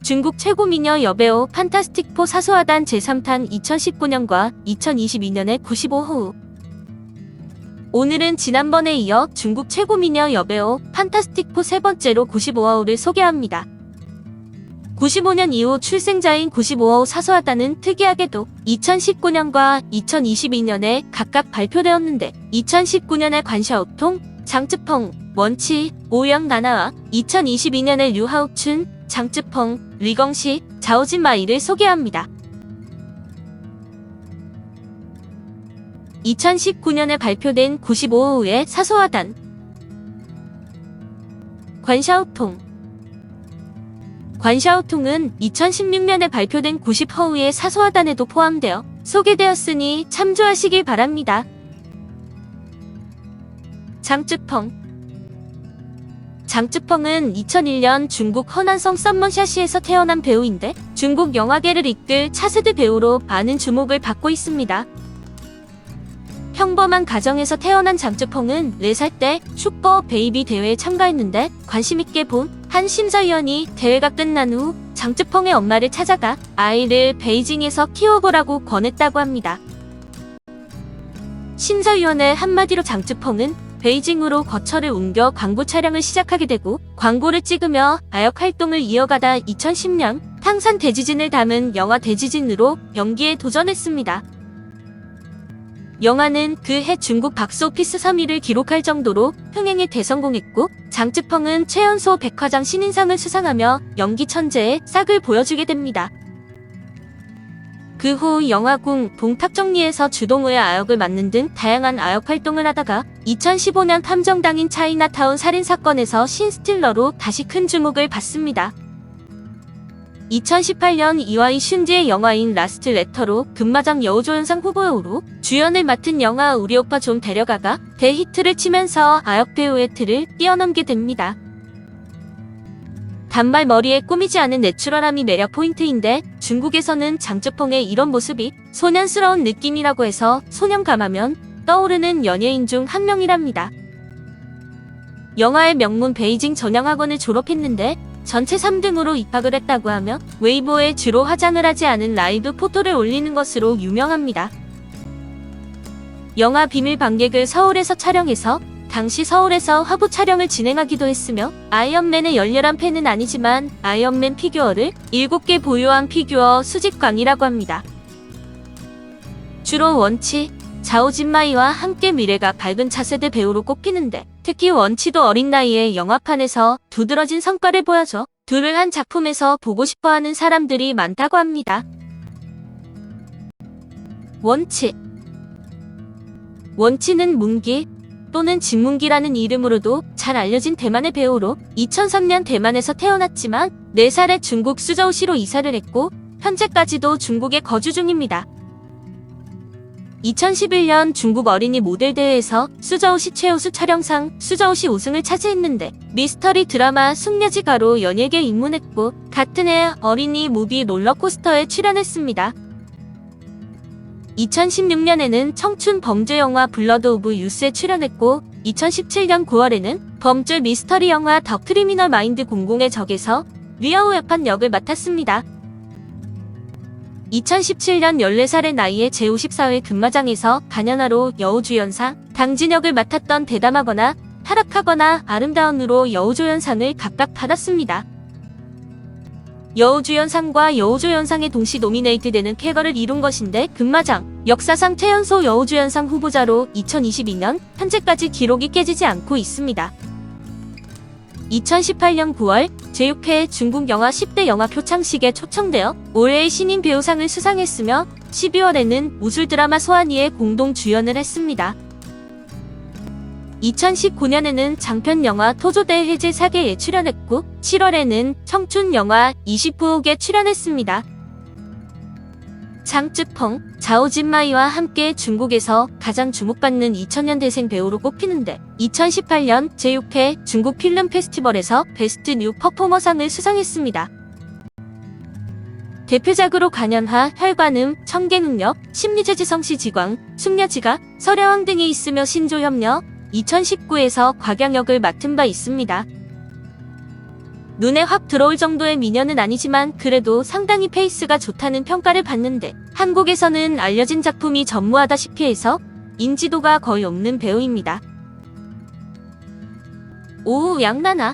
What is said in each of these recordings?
중국 최고 미녀 여배우 판타스틱4 사수하단 제3탄 2019년과 2022년의 95호. 오늘은 지난번에 이어 중국 최고 미녀 여배우 판타스틱4 세 번째로 95호를 소개합니다. 95년 이후 출생자인 95호 사수하단은 특이하게도 2019년과 2022년에 각각 발표되었는데 2019년에 관샤오통, 장쯔펑, 원치, 오영나나와 2022년에 류하욱춘, 장쯔펑, 리경시, 자오진마이를 소개합니다. 2019년에 발표된 95호의 사수하단. 관샤오통. 관샤오통은 2016년에 발표된 90호의 사수하단에도 포함되어 소개되었으니 참조하시길 바랍니다. 장쯔펑. 장쯔펑은 2001년 중국 허난성 썸머샤시에서 태어난 배우인데 중국 영화계를 이끌 차세대 배우로 많은 주목을 받고 있습니다. 평범한 가정에서 태어난 장쯔펑은 4살 때 슈퍼 베이비 대회에 참가했는데 관심있게 본 한 심사위원이 대회가 끝난 후 장쯔펑의 엄마를 찾아가 아이를 베이징에서 키워보라고 권했다고 합니다. 심사위원의 한마디로 장쯔펑은 베이징으로 거처를 옮겨 광고 촬영을 시작하게 되고 광고를 찍으며 아역 활동을 이어가다 2010년 탕산 대지진을 담은 영화 대지진으로 연기에 도전했습니다. 영화는 그해 중국 박스오피스 3위를 기록할 정도로 흥행에 대성공했고 장쯔펑은 최연소 백화장 신인상을 수상하며 연기 천재의 싹을 보여주게 됩니다. 그 후 영화궁, 동탁정리에서 주동우의 아역을 맡는 등 다양한 아역 활동을 하다가 2015년 탐정당인 차이나타운 살인사건에서 신스틸러로 다시 큰 주목을 받습니다. 2018년 이와이 슌지의 영화인 라스트 레터로 금마장 여우조연상 후보로 주연을 맡은 영화 우리 오빠 좀 데려가가 대히트를 치면서 아역 배우의 틀을 뛰어넘게 됩니다. 단발머리에 꾸미지 않은 내추럴함이 매력 포인트인데 중국에서는 장쯔펑의 이런 모습이 소년스러운 느낌이라고 해서 소년감하면 떠오르는 연예인 중 한 명이랍니다. 영화의 명문 베이징 전형학원을 졸업했는데 전체 3등으로 입학을 했다고 하며 웨이보에 주로 화장을 하지 않은 라이브 포토를 올리는 것으로 유명합니다. 영화 비밀 방객을 서울에서 촬영해서 당시 서울에서 화보 촬영을 진행하기도 했으며 아이언맨의 열렬한 팬은 아니지만 아이언맨 피규어를 7개 보유한 피규어 수집광이라고 합니다. 주로 원치, 자오진마이와 함께 미래가 밝은 차세대 배우로 꼽히는데 특히 원치도 어린 나이에 영화판에서 두드러진 성과를 보여줘 둘을 한 작품에서 보고 싶어하는 사람들이 많다고 합니다. 원치. 원치는 문기 또는 진문기라는 이름으로도 잘 알려진 대만의 배우로 2003년 대만에서 태어났지만 4살에 중국 수저우시로 이사를 했고 현재까지도 중국에 거주 중입니다. 2011년 중국 어린이 모델 대회에서 수저우시 최우수 촬영상 수저우시 우승을 차지했는데 미스터리 드라마 숙녀지가로 연예계에 입문했고 같은 해 어린이 무비 롤러코스터에 출연했습니다. 2016년에는 청춘 범죄 영화 블러드 오브 유스에 출연했고 2017년 9월에는 범죄 미스터리 영화 더 크리미널 마인드 00의 적에서 리아오야판 역을 맡았습니다. 2017년 14살의 나이에 제54회 금마장에서 간현아로 여우주연상, 당진역을 맡았던 대담하거나 타락하거나 아름다운으로 여우조연상을 각각 받았습니다. 여우주연상과 여우조연상에 동시 노미네이트되는 쾌거를 이룬 것인데 금마장, 역사상 최연소 여우주연상 후보자로 2022년 현재까지 기록이 깨지지 않고 있습니다. 2018년 9월 제6회 중국 영화 10대 영화 표창식에 초청되어 올해의 신인 배우상을 수상했으며 12월에는 무술 드라마 소환이에 공동 주연을 했습니다. 2019년에는 장편 영화 토조대 해제 사계에 출연했고 7월에는 청춘 영화 29억에 출연했습니다. 장쯔펑, 자오진마이와 함께 중국에서 가장 주목받는 2000년대생 배우로 꼽히는데 2018년 제6회 중국 필름 페스티벌에서 베스트 뉴 퍼포머상을 수상했습니다. 대표작으로 간현화, 혈관음, 청갱응력, 심리재지성시 지광, 숙녀지가, 서려왕 등이 있으며 신조협력, 2019에서 곽양역을 맡은 바 있습니다. 눈에 확 들어올 정도의 미녀는 아니지만 그래도 상당히 페이스가 좋다는 평가를 받는데 한국에서는 알려진 작품이 전무하다시피 해서 인지도가 거의 없는 배우입니다. 오우양나나.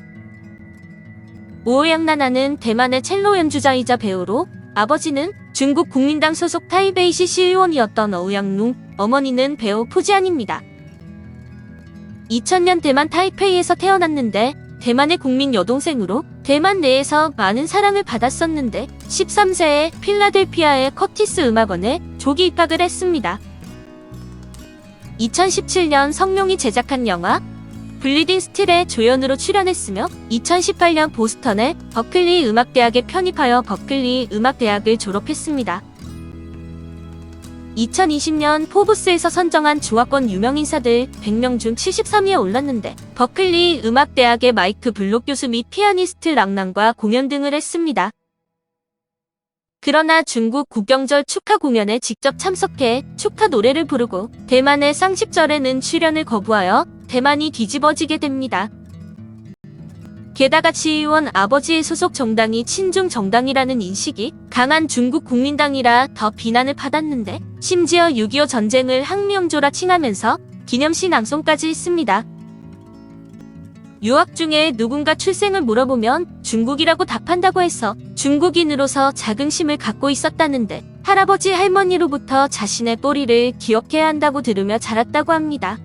오우양나나는 대만의 첼로 연주자이자 배우로 아버지는 중국 국민당 소속 타이베이시 시의원이었던 어우양룽, 어머니는 배우 푸지안입니다. 2000년 대만 타이페이에서 태어났는데 대만의 국민 여동생으로 대만 내에서 많은 사랑을 받았었는데 13세에 필라델피아의 커티스 음악원에 조기 입학을 했습니다. 2017년 성룡이 제작한 영화 블리딩 스틸에 조연으로 출연했으며 2018년 보스턴의 버클리 음악대학에 편입하여 버클리 음악대학을 졸업했습니다. 2020년 포브스에서 선정한 중화권 유명인사들 100명 중 73위에 올랐는데 버클리 음악대학의 마이크 블록 교수 및 피아니스트 랑랑과 공연 등을 했습니다. 그러나 중국 국경절 축하 공연에 직접 참석해 축하 노래를 부르고 대만의 쌍십절에는 출연을 거부하여 대만이 뒤집어지게 됩니다. 게다가 시의원 아버지의 소속 정당이 친중 정당이라는 인식이 강한 중국 국민당이라 더 비난을 받았는데 심지어 6.25 전쟁을 항명조라 칭하면서 기념시 낭송까지 했습니다. 유학 중에 누군가 출생을 물어보면 중국이라고 답한다고 해서 중국인으로서 자긍심을 갖고 있었다는데 할아버지 할머니로부터 자신의 뿌리를 기억해야 한다고 들으며 자랐다고 합니다.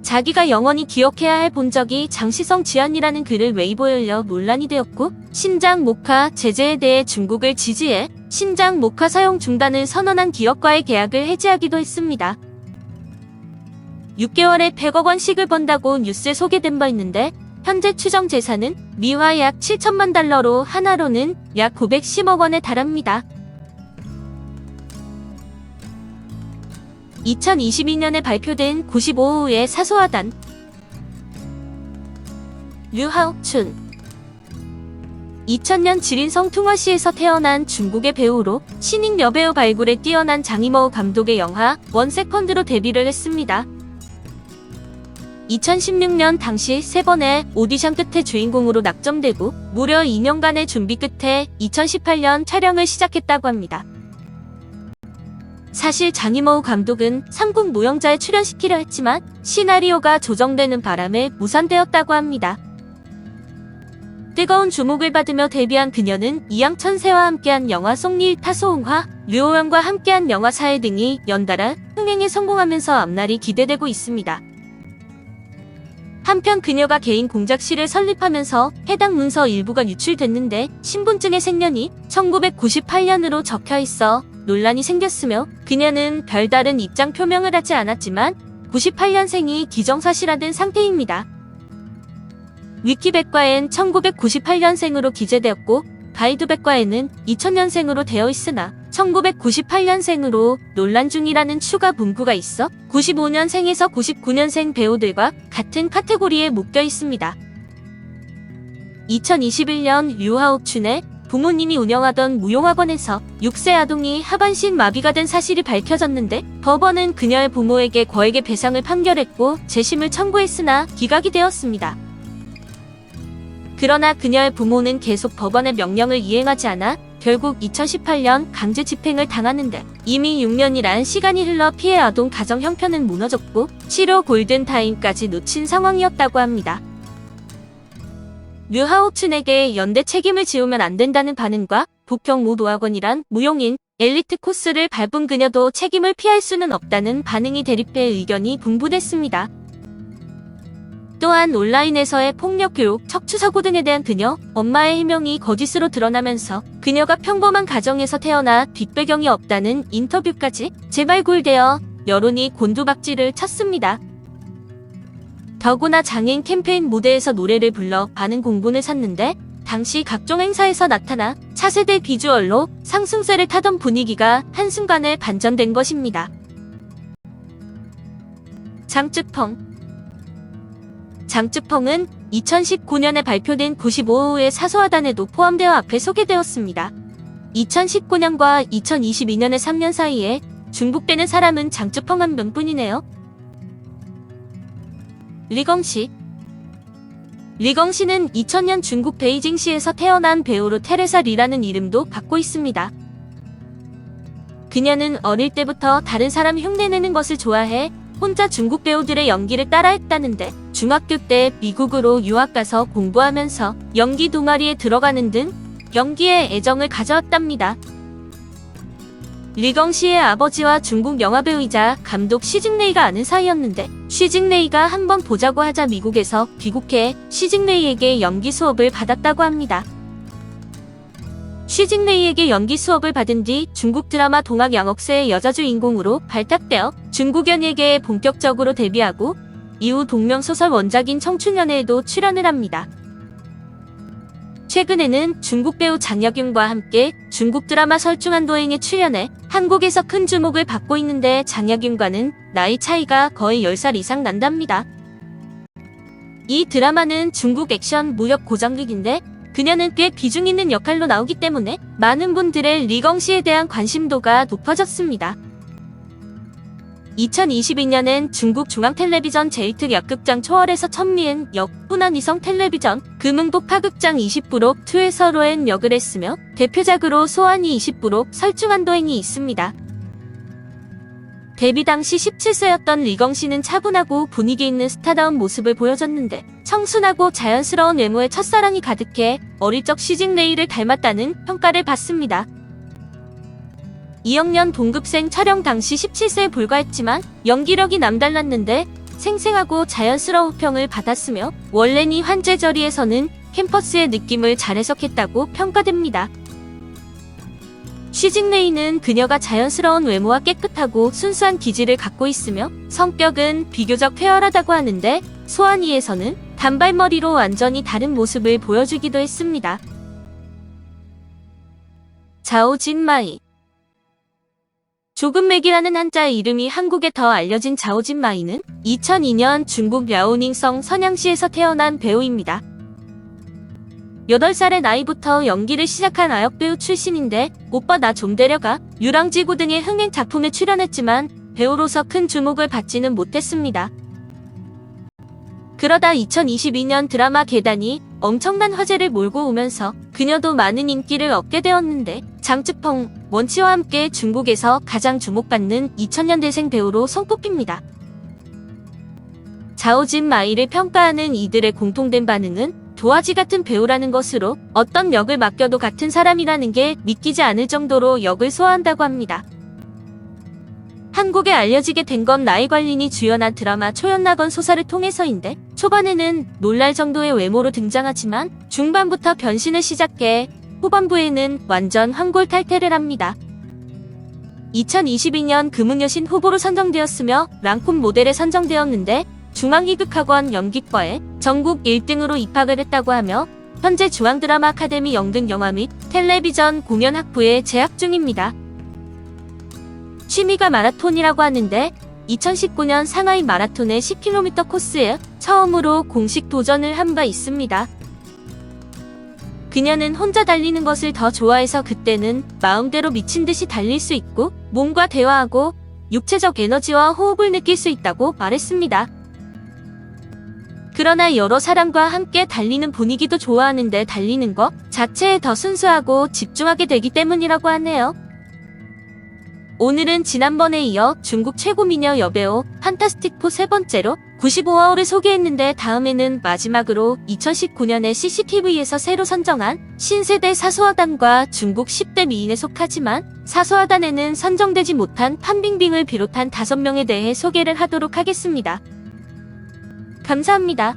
자기가 영원히 기억해야 할 본적이 장시성 지안이라는 글을 웨이보에 올려 논란이 되었고 신장 목화 제재에 대해 중국을 지지해 신장 목화 사용 중단을 선언한 기업과의 계약을 해지하기도 했습니다. 6개월에 100억 원씩을 번다고 뉴스에 소개된 바 있는데 현재 추정 재산은 미화 약 7천만 달러로 하나로는 약 910억 원에 달합니다. 2022년에 발표된 95호의 사소하단. 류하옥춘. 2000년 지린성 퉁화시에서 태어난 중국의 배우로 신인 여배우 발굴에 뛰어난 장이머우 감독의 영화 원세컨드로 데뷔를 했습니다. 2016년 당시 3번의 오디션 끝에 주인공으로 낙점되고 무려 2년간의 준비 끝에 2018년 촬영을 시작했다고 합니다. 사실 장이머우 감독은 삼국 무용자에 출연시키려 했지만 시나리오가 조정되는 바람에 무산되었다고 합니다. 뜨거운 주목을 받으며 데뷔한 그녀는 이양천세와 함께한 영화 송리일 타소홍화, 류호연과 함께한 영화 사회 등이 연달아 흥행에 성공하면서 앞날이 기대되고 있습니다. 한편 그녀가 개인 공작실을 설립하면서 해당 문서 일부가 유출됐는데 신분증의 생년이 1998년으로 적혀있어 논란이 생겼으며 그녀는 별다른 입장 표명을 하지 않았지만 98년생이 기정사실화된 상태입니다. 위키백과엔 1998년생으로 기재되었고 바이두백과에는 2000년생으로 되어 있으나 1998년생으로 논란 중이라는 추가 문구가 있어 95년생에서 99년생 배우들과 같은 카테고리에 묶여 있습니다. 2021년 류하옥춘의 부모님이 운영하던 무용학원에서 6세 아동이 하반신 마비가 된 사실이 밝혀졌는데 법원은 그녀의 부모에게 거액의 배상을 판결했고 재심을 청구했으나 기각이 되었습니다. 그러나 그녀의 부모는 계속 법원의 명령을 이행하지 않아 결국 2018년 강제 집행을 당하는데 이미 6년이란 시간이 흘러 피해 아동 가정 형편은 무너졌고 치료 골든타임까지 놓친 상황이었다고 합니다. 류하옥춘에게 연대 책임을 지우면 안 된다는 반응과 북평 모 노학원이란 무용인 엘리트 코스를 밟은 그녀도 책임을 피할 수는 없다는 반응이 대립해 의견이 분분했습니다. 또한 온라인에서의 폭력 교육, 척추사고 등에 대한 그녀 엄마의 해명이 거짓으로 드러나면서 그녀가 평범한 가정에서 태어나 뒷배경이 없다는 인터뷰까지 재발굴되어 여론이 곤두박질을 쳤습니다. 더구나 장애인 캠페인 무대에서 노래를 불러 반응 공분을 샀는데 당시 각종 행사에서 나타나 차세대 비주얼로 상승세를 타던 분위기가 한순간에 반전된 것입니다. 장쯔펑. 장쯔펑은 2019년에 발표된 95호의 사소하단에도 포함되어 앞에 소개되었습니다. 2019년과 2022년의 3년 사이에 중복되는 사람은 장쯔펑 한 명뿐이네요. 리경시. 리경씨는 2000년 중국 베이징시에서 태어난 배우로 테레사 리라는 이름도 갖고 있습니다. 그녀는 어릴 때부터 다른 사람 흉내내는 것을 좋아해 혼자 중국 배우들의 연기를 따라했다는데 중학교 때 미국으로 유학 가서 공부하면서 연기 동아리에 들어가는 등 연기에 애정을 가져왔답니다. 리경씨의 아버지와 중국 영화배우이자 감독 시징레이가 아는 사이였는데 시징레이가 한번 보자고 하자 미국에서 귀국해 시징레이에게 연기 수업을 받았다고 합니다. 시징레이에게 연기 수업을 받은 뒤 중국 드라마 동학양억세의 여자 주인공으로 발탁되어 중국 연예계에 본격적으로 데뷔하고 이후 동명소설 원작인 청춘연애에도 출연을 합니다. 최근에는 중국 배우 장혁윤과 함께 중국 드라마 설중한도행에 출연해 한국에서 큰 주목을 받고 있는데 장혁윤과는 나이 차이가 거의 10살 이상 난답니다. 이 드라마는 중국 액션 무협 고전극인데 그녀는 꽤 비중 있는 역할로 나오기 때문에 많은 분들의 리경씨에 대한 관심도가 높아졌습니다. 2022년엔 중국 중앙텔레비전 제1특 역극장 초월에서 천미엔 역, 훈안 위성 텔레비전, 금응도 파극장 20부록 2에서 로엔 역을 했으며 대표작으로 소환이 20부록 설중한도행이 있습니다. 데뷔 당시 17세였던 리경씨는 차분하고 분위기 있는 스타다운 모습을 보여줬는데 청순하고 자연스러운 외모에 첫사랑이 가득해 어릴 적 시징레이를 닮았다는 평가를 받습니다. 2학년 동급생 촬영 당시 17세에 불과했지만 연기력이 남달랐는데 생생하고 자연스러운 평을 받았으며 원래니 환제저리에서는 캠퍼스의 느낌을 잘 해석했다고 평가됩니다. 시징레이는 그녀가 자연스러운 외모와 깨끗하고 순수한 기질을 갖고 있으며 성격은 비교적 쾌활하다고 하는데 소환이에서는 단발머리로 완전히 다른 모습을 보여주기도 했습니다. 자오진마이 조금맥이라는 한자의 이름이 한국에 더 알려진 자오진마이는 2002년 중국 랴오닝성 선양시에서 태어난 배우입니다. 8살의 나이부터 연기를 시작한 아역배우 출신인데 오빠 나 좀 데려가, 유랑지구 등의 흥행 작품에 출연했지만 배우로서 큰 주목을 받지는 못했습니다. 그러다 2022년 드라마 계단이 엄청난 화제를 몰고 오면서 그녀도 많은 인기를 얻게 되었는데 장쯔펑, 원치와 함께 중국에서 가장 주목받는 2000년대생 배우로 손꼽힙니다. 자오진마이를 평가하는 이들의 공통된 반응은 도화지 같은 배우라는 것으로 어떤 역을 맡겨도 같은 사람이라는 게 믿기지 않을 정도로 역을 소화한다고 합니다. 한국에 알려지게 된 건 나이 관린이 주연한 드라마 초연락원 소사를 통해서인데 초반에는 놀랄 정도의 외모로 등장하지만 중반부터 변신을 시작해 후반부에는 완전 황골탈퇴를 합니다. 2022년 금은여신 후보로 선정되었으며 랑콤 모델에 선정되었는데 중앙희극학원 연기과에 전국 1등으로 입학을 했다고 하며 현재 중앙드라마 아카데미 영등 영화 및 텔레비전 공연 학부에 재학 중입니다. 취미가 마라톤이라고 하는데 2019년 상하이 마라톤의 10km 코스에 처음으로 공식 도전을 한 바 있습니다. 그녀는 혼자 달리는 것을 더 좋아해서 그때는 마음대로 미친 듯이 달릴 수 있고 몸과 대화하고 육체적 에너지와 호흡을 느낄 수 있다고 말했습니다. 그러나 여러 사람과 함께 달리는 분위기도 좋아하는데 달리는 것 자체에 더 순수하고 집중하게 되기 때문이라고 하네요. 오늘은 지난번에 이어 중국 최고 미녀 여배우 판타스틱4 세 번째로 95화호를 소개했는데 다음에는 마지막으로 2019년에 CCTV에서 새로 선정한 신세대 사소하단과 중국 10대 미인에 속하지만 사소하단에는 선정되지 못한 판빙빙을 비롯한 5명에 대해 소개를 하도록 하겠습니다. 감사합니다.